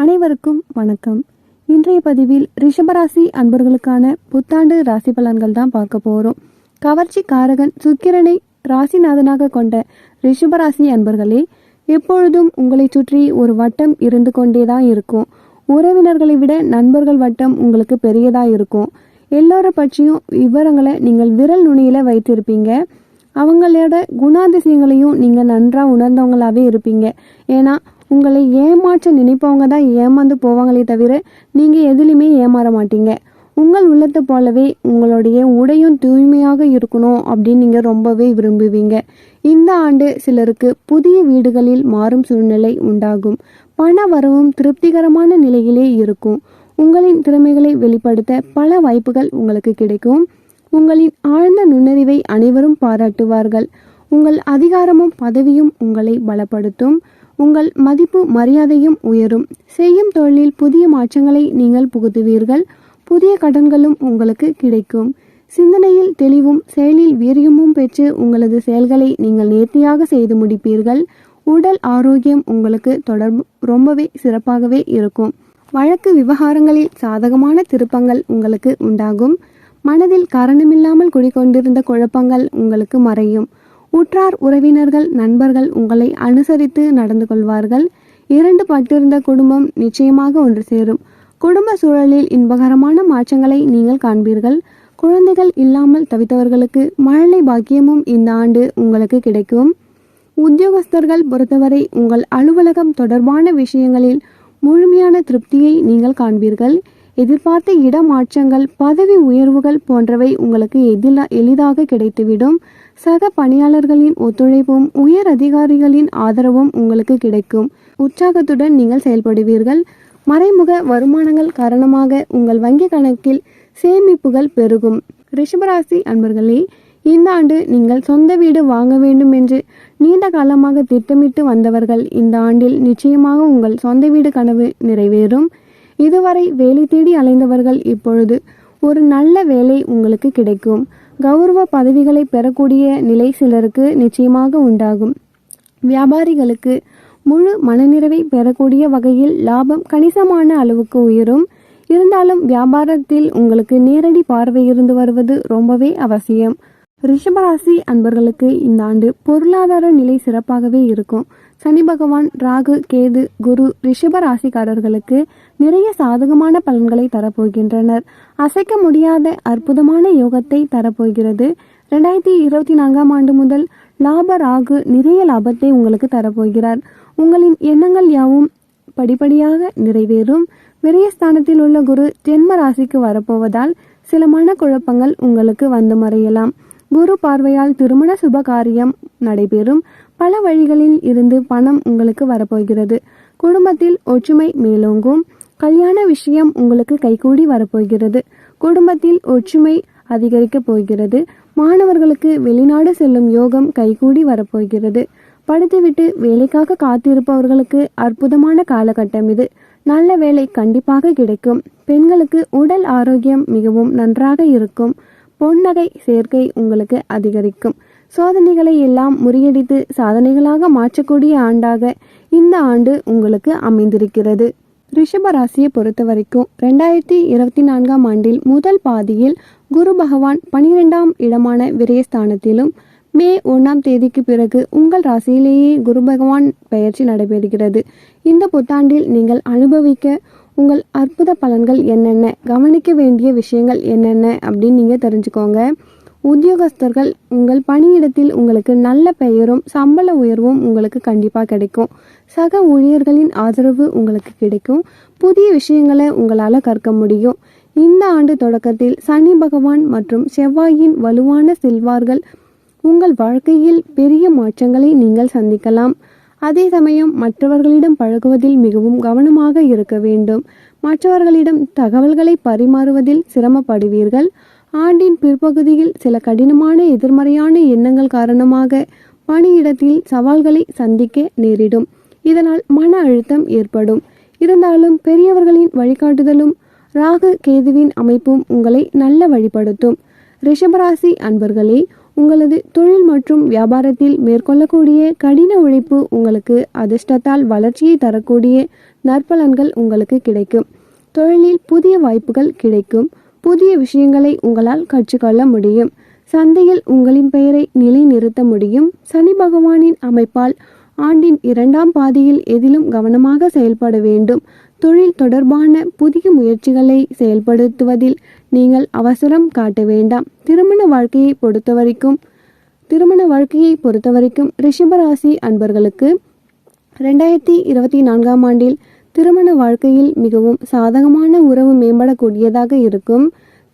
அனைவருக்கும் வணக்கம். இன்றைய பதிவில் ரிஷபராசி அன்பர்களுக்கான புத்தாண்டு ராசி பலன்கள் தான் பார்க்க போகிறோம். கவர்ச்சி காரகன் சுக்கிரனை ராசிநாதனாக கொண்ட ரிஷபராசி அன்பர்களே, எப்பொழுதும் உங்களை சுற்றி ஒரு வட்டம் இருந்து கொண்டே தான் இருக்கும். உறவினர்களை விட நண்பர்கள் வட்டம் உங்களுக்கு பெரியதாக இருக்கும். எல்லோரை பற்றியும் விவரங்களை நீங்கள் விரல் நுனியில் வைத்திருப்பீங்க. அவங்களோட குணாதிசயங்களையும் நீங்கள் நன்றாக உணர்ந்தவங்களாகவே இருப்பீங்க. ஏன்னா உங்களை ஏமாற்ற நினைப்பவங்க தான் ஏமாந்து போவாங்களே தவிர நீங்கள் எதுலையுமே ஏமாற மாட்டீங்க. உங்கள் உள்ளத்தை போலவே உங்களுடைய உடையும் தூய்மையாக இருக்கணும் அப்படின்னு நீங்கள் ரொம்பவே விரும்புவீங்க. இந்த ஆண்டு சிலருக்கு புதிய வீடுகளில் மாறும் சூழ்நிலை உண்டாகும். பண வரவும் திருப்திகரமான நிலையிலே இருக்கும். உங்களின் திறமைகளை வெளிப்படுத்த பல வாய்ப்புகள் உங்களுக்கு கிடைக்கும். உங்களின் ஆழ்ந்த நுண்ணறிவை அனைவரும் பாராட்டுவார்கள். உங்கள் அதிகாரமும் பதவியும் உங்களை பலப்படுத்தும். உங்கள் மதிப்பு மரியாதையும் உயரும். செய்யும் தொழிலில் புதிய மாற்றங்களை நீங்கள் புகுத்துவீர்கள். புதிய கடன்களும் உங்களுக்கு கிடைக்கும். சிந்தனையில் தெளிவும் செயலில் வீரியமும் பெற்று உங்களது செயல்களை நீங்கள் நேர்த்தியாக செய்து முடிப்பீர்கள். உடல் ஆரோக்கியம் உங்களுக்கு ரொம்பவே சிறப்பாகவே இருக்கும். வழக்கு விவகாரங்களில் சாதகமான திருப்பங்கள் உங்களுக்கு உண்டாகும். மனதில் காரணமில்லாமல் குடிக்கொண்டிருந்த குழப்பங்கள் உங்களுக்கு மறையும். உற்றார் உறவினர்கள் நண்பர்கள் உங்களை அனுசரித்து நடந்து கொள்வார்கள். இரண்டு பட்டிருந்த குடும்பம் நிச்சயமாக ஒன்று சேரும். குடும்ப சூழலில் இன்பகரமான மாற்றங்களை நீங்கள் காண்பீர்கள். குழந்தைகள் இல்லாமல் தவித்தவர்களுக்கு மழலை பாக்கியமும் இந்த ஆண்டு உங்களுக்கு கிடைக்கும். உத்தியோகஸ்தர்கள் பொறுத்தவரை உங்கள் அலுவலகம் தொடர்பான விஷயங்களில் முழுமையான திருப்தியை நீங்கள் காண்பீர்கள். எதிர்பார்த்த இடமாற்றங்கள் பதவி உயர்வுகள் போன்றவை உங்களுக்கு எளிதாக கிடைத்துவிடும். சக பணியாளர்களின் ஒத்துழைப்பும் உயர் அதிகாரிகளின் ஆதரவும் உங்களுக்கு கிடைக்கும். உற்சாகத்துடன் நீங்கள் செயல்படுவீர்கள். மறைமுக வருமானங்கள் காரணமாக உங்கள் வங்கி கணக்கில் சேமிப்புகள் பெருகும். ரிஷபராசி அன்பர்களே, இந்த ஆண்டு நீங்கள் சொந்த வீடு வாங்க வேண்டும் என்று நீண்ட காலமாக திட்டமிட்டு வந்தவர்கள் இந்த ஆண்டில் நிச்சயமாக உங்கள் சொந்த வீடு கனவு நிறைவேறும். இதுவரை வேலை தேடி அலைந்தவர்கள் இப்பொழுது ஒரு நல்ல வேலை உங்களுக்கு கிடைக்கும். கௌரவ பதவிகளை பெறக்கூடிய நிலை சிலருக்கு நிச்சயமாக உண்டாகும். வியாபாரிகளுக்கு முழு மனநிறைவை பெறக்கூடிய வகையில் லாபம் கணிசமான அளவுக்கு உயரும். இருந்தாலும் வியாபாரத்தில் உங்களுக்கு நேரடி பார்வை இருந்து வருவது ரொம்பவே அவசியம். ரிஷபராசி அன்பர்களுக்கு இந்த ஆண்டு பொருளாதார நிலை சிறப்பாகவே இருக்கும். சனி பகவான், ராகு, கேது, குரு ரிஷபராசிக்காரர்களுக்கு நிறைய சாதகமான பலன்களை தரப்போகின்றனர். அசைக்க முடியாத அற்புதமான யோகத்தை தரப்போகிறது. 2024 ஆண்டு முதல் லாப ராகு நிறைய லாபத்தை உங்களுக்கு தரப்போகிறார். உங்களின் எண்ணங்கள் யாவும் படிப்படியாக நிறைவேறும். விரயஸ்தானத்தில் உள்ள குரு ஜென்ம ராசிக்கு வரப்போவதால் சில மனக்குழப்பங்கள் உங்களுக்கு வந்து மறையலாம். குரு பார்வையால் திருமண சுப காரியம் நடைபெறும். பல வழிகளில் இருந்து பணம் உங்களுக்கு வரப்போகிறது. குடும்பத்தில் ஒற்றுமை மேலோங்கும். கல்யாண விஷயம் உங்களுக்கு கைகூடி வரப்போகிறது. குடும்பத்தில் ஒற்றுமை அதிகரிக்க போகிறது. மாணவர்களுக்கு வெளிநாடு செல்லும் யோகம் கைகூடி வரப்போகிறது. படித்துவிட்டு வேலைக்காக காத்திருப்பவர்களுக்கு அற்புதமான காலகட்டம் இது. நல்ல வேலை கண்டிப்பாக கிடைக்கும். பெண்களுக்கு உடல் ஆரோக்கியம் மிகவும் நன்றாக இருக்கும். பொன்னகை சேர்க்கை உங்களுக்கு அதிகரிக்கும். சோதனைகளை எல்லாம் முறியடித்து சாதனைகளாக மாற்றக்கூடிய ஆண்டாக இந்த ஆண்டு உங்களுக்கு அமைந்திருக்கிறது. ரிஷப ராசியை பொறுத்த வரைக்கும் 2024 ஆண்டில் முதல் பாதியில் குரு பகவான் 12ஆம் இடமான விரயஸ்தானத்திலும், மே 1ஆம் தேதிக்கு பிறகு உங்கள் ராசியிலேயே குரு பகவான் பெயர்ச்சி நடைபெறுகிறது. இந்த புத்தாண்டில் நீங்கள் அனுபவிக்க உங்கள் அற்புத பலன்கள் என்னென்ன, கவனிக்க வேண்டிய விஷயங்கள் என்னென்ன அப்படின்னு நீங்கள் தெரிஞ்சுக்கோங்க. உத்தியோகஸ்தர்கள் உங்கள் பணியிடத்தில் உங்களுக்கு நல்ல பெயரும் சம்பள உயர்வும் உங்களுக்கு கண்டிப்பாக கிடைக்கும். சக ஊழியர்களின் ஆதரவு உங்களுக்கு கிடைக்கும். புதிய விஷயங்களை உங்களால் கற்க முடியும். இந்த ஆண்டு தொடக்கத்தில் சனி பகவான் மற்றும் செவ்வாயின் வலுவான செல்வார்கள் உங்கள் வாழ்க்கையில் பெரிய மாற்றங்களை நீங்கள் சந்திக்கலாம். அதே சமயம் மற்றவர்களிடம் பழகுவதில் மிகவும் கவனமாக இருக்க வேண்டும். மற்றவர்களிடம் தகவல்களை பரிமாறுவதில் சிரமப்படுவீர்கள். ஆண்டின் பிற்பகுதியில் சில கடினமான எதிர்மறையான எண்ணங்கள் காரணமாக பணியிடத்தில் சவால்களை சந்திக்க நேரிடும். இதனால் மன அழுத்தம் ஏற்படும். இருந்தாலும் பெரியவர்களின் வழிகாட்டுதலும் ராகு கேதுவின் அமைப்பும் உங்களை நல்ல வழிபடுத்தும். ரிஷபராசி அன்பர்களே, உங்களது தொழில் மற்றும் வியாபாரத்தில் மேற்கொள்ளக்கூடிய கடின உழைப்பு உங்களுக்கு அதிர்ஷ்டத்தால் வளர்ச்சியை தரக்கூடிய நற்பலன்கள் உங்களுக்கு கிடைக்கும். தொழிலில் புதிய வாய்ப்புகள் கிடைக்கும். புதிய விஷயங்களை உங்களால் கற்றுக்கொள்ள முடியும். சந்தையில் உங்களின் பெயரை நிலைநிறுத்த முடியும். சனி பகவானின் அமைப்பால் ஆண்டின் 2ஆம் பாதியில் எதிலும் கவனமாக செயல்பட வேண்டும். தொழில் தொடர்பான புதிய முயற்சிகளை செயல்படுத்துவதில் நீங்கள் அவசரம் காட்ட வேண்டாம். திருமண வாழ்க்கையை பொறுத்தவரைக்கும் ரிஷபராசி அன்பர்களுக்கு 2024ஆம் ஆண்டில் திருமண வாழ்க்கையில் மிகவும் சாதகமான உறவு மேம்படக்கூடியதாக இருக்கும்.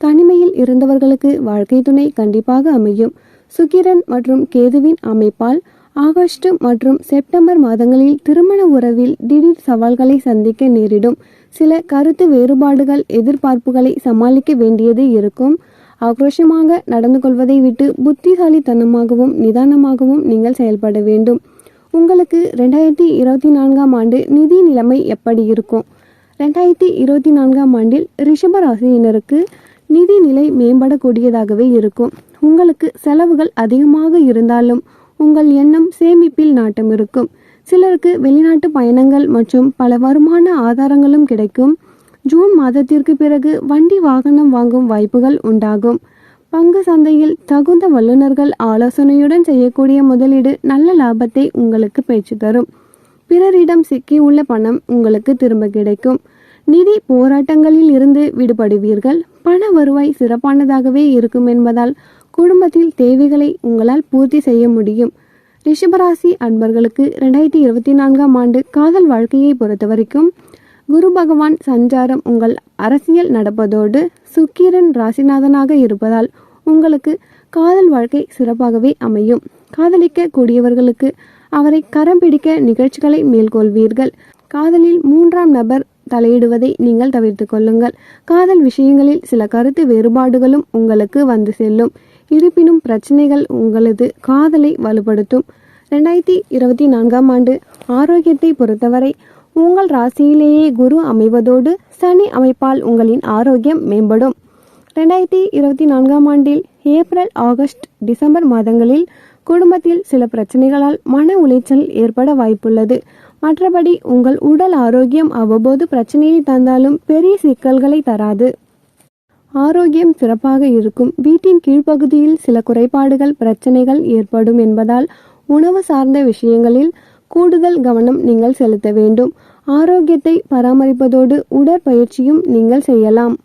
தனிமையில் இருந்தவர்களுக்கு வாழ்க்கை துணை கண்டிப்பாக அமையும். சுக்கிரன் மற்றும் கேதுவின் அமைப்பால் ஆகஸ்ட் மற்றும் செப்டம்பர் மாதங்களில் திருமண உறவில் திடீர் சவால்களை சந்திக்க நேரிடும். சில கருத்து வேறுபாடுகள், எதிர்பார்ப்புகளை சமாளிக்க வேண்டியது இருக்கும். ஆக்ரோஷமாக நடந்து கொள்வதை விட்டு புத்திசாலித்தனமாகவும் நிதானமாகவும் நீங்கள் செயல்பட வேண்டும். உங்களுக்கு 2024ஆம் ஆண்டு நிதி நிலைமை எப்படி இருக்கும்? 2024ஆம் ஆண்டில் ரிஷப ராசியினருக்கு நிதி நிலை மேம்படக்கூடியதாகவே இருக்கும். உங்களுக்கு செலவுகள் அதிகமாக இருந்தாலும் உங்கள் எண்ணம் சேமிப்பில் நாட்டம் இருக்கும். சிலருக்கு வெளிநாட்டு பயணங்கள் மற்றும் பல வருமான ஆதாரங்களும் கிடைக்கும். ஜூன் மாதத்திற்கு பிறகு வண்டி வாகனம் வாங்கும் வாய்ப்புகள் உண்டாகும். பங்கு சந்தையில் தகுந்த வல்லுநர்கள் ஆலோசனையுடன் செய்யக்கூடிய முதலீடு நல்ல லாபத்தை உங்களுக்கு பெற்று தரும். பிறரிடம் சிக்கியுள்ள பணம் உங்களுக்கு திரும்ப கிடைக்கும். நிதி போராட்டங்களில் இருந்து விடுபடுவீர்கள். பண வருவாய் சிறப்பானதாகவே இருக்கும் என்பதால் குடும்பத்தில் தேவைகளை உங்களால் பூர்த்தி செய்ய முடியும். ரிஷபராசி அன்பர்களுக்கு 2024ஆம் ஆண்டு காதல் வாழ்க்கையை பொறுத்தவரைக்கும் குரு பகவான் சஞ்சாரம் உங்கள் அரசியல் நடப்பதோடு சுக்கிரன் ராசிநாதனாக இருப்பதால் உங்களுக்கு காதல் வாழ்க்கை சிறப்பாகவே அமையும். காதலிக்க கூடியவர்களுக்கு அவரை கரம் பிடிக்க நிகழ்ச்சிகளை மேற்கொள்வீர்கள். காதலில் 3ஆம் நபர் தலையிடுவதை நீங்கள் தவிர்த்து கொள்ளுங்கள். காதல் விஷயங்களில் சில கருத்து வேறுபாடுகளும் உங்களுக்கு வந்து செல்லும். இருப்பினும் பிரச்சனைகள் உங்களது காதலை வலுப்படுத்தும். 2024ஆம் ஆண்டு ஆரோக்கியத்தை பொறுத்தவரை உங்கள் ராசியிலேயே குரு அமைவதோடு சனி அமைப்பால் உங்களின் ஆரோக்கியம் மேம்படும். 2024ஆம் ஆண்டில் ஏப்ரல், ஆகஸ்ட், டிசம்பர் மாதங்களில் குடும்பத்தில் சில பிரச்சனைகளால் மன உளைச்சல் ஏற்பட வாய்ப்புள்ளது. மற்றபடி உங்கள் உடல் ஆரோக்கியம் அவ்வப்போது பிரச்சனையை தந்தாலும் பெரிய சிக்கல்களை தராது. ஆரோக்கியம் சிறப்பாக இருக்கும். வீட்டின் கீழ்ப்பகுதியில் சில குறைபாடுகள், பிரச்சனைகள் ஏற்படும் என்பதால் உணவு சார்ந்த விஷயங்களில் கூடுதல் கவனம் நீங்கள் செலுத்த வேண்டும். ஆரோக்கியத்தை பராமரிப்பதோடு உடற்பயிற்சியும் நீங்கள் செய்யலாம்.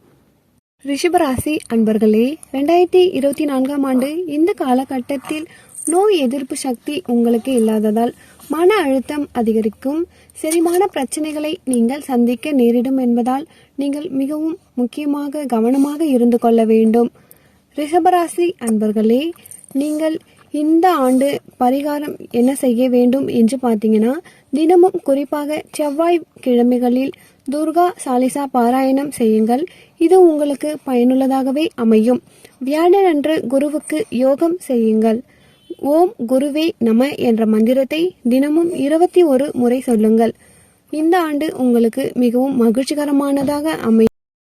ரிஷபராசி அன்பர்களே, 2024ஆம் ஆண்டு இந்த காலகட்டத்தில் நோய் எதிர்ப்பு சக்தி உங்களுக்கு இல்லாததால் மன அழுத்தம் அதிகரிக்கும். செரிமான பிரச்சனைகளை நீங்கள் சந்திக்க நேரிடும் என்பதால் நீங்கள் மிகவும் முக்கியமாக கவனமாக இருந்து கொள்ள வேண்டும். ரிஷபராசி அன்பர்களே, நீங்கள் இந்த ஆண்டு பரிகாரம் என்ன செய்ய வேண்டும் என்று பார்த்தீங்கன்னா, தினமும் குறிப்பாக செவ்வாய் கிழமைகளில் துர்கா சாலிசா பாராயணம் செய்யுங்கள். இது உங்களுக்கு பயனுள்ளதாகவே அமையும். வியாழனன்று குருவுக்கு யோகம் செய்யுங்கள். ஓம் குருவே நம என்ற மந்திரத்தை தினமும் 21 முறை சொல்லுங்கள். இந்த ஆண்டு உங்களுக்கு மிகவும் மகிழ்ச்சிகரமானதாக அமையும்.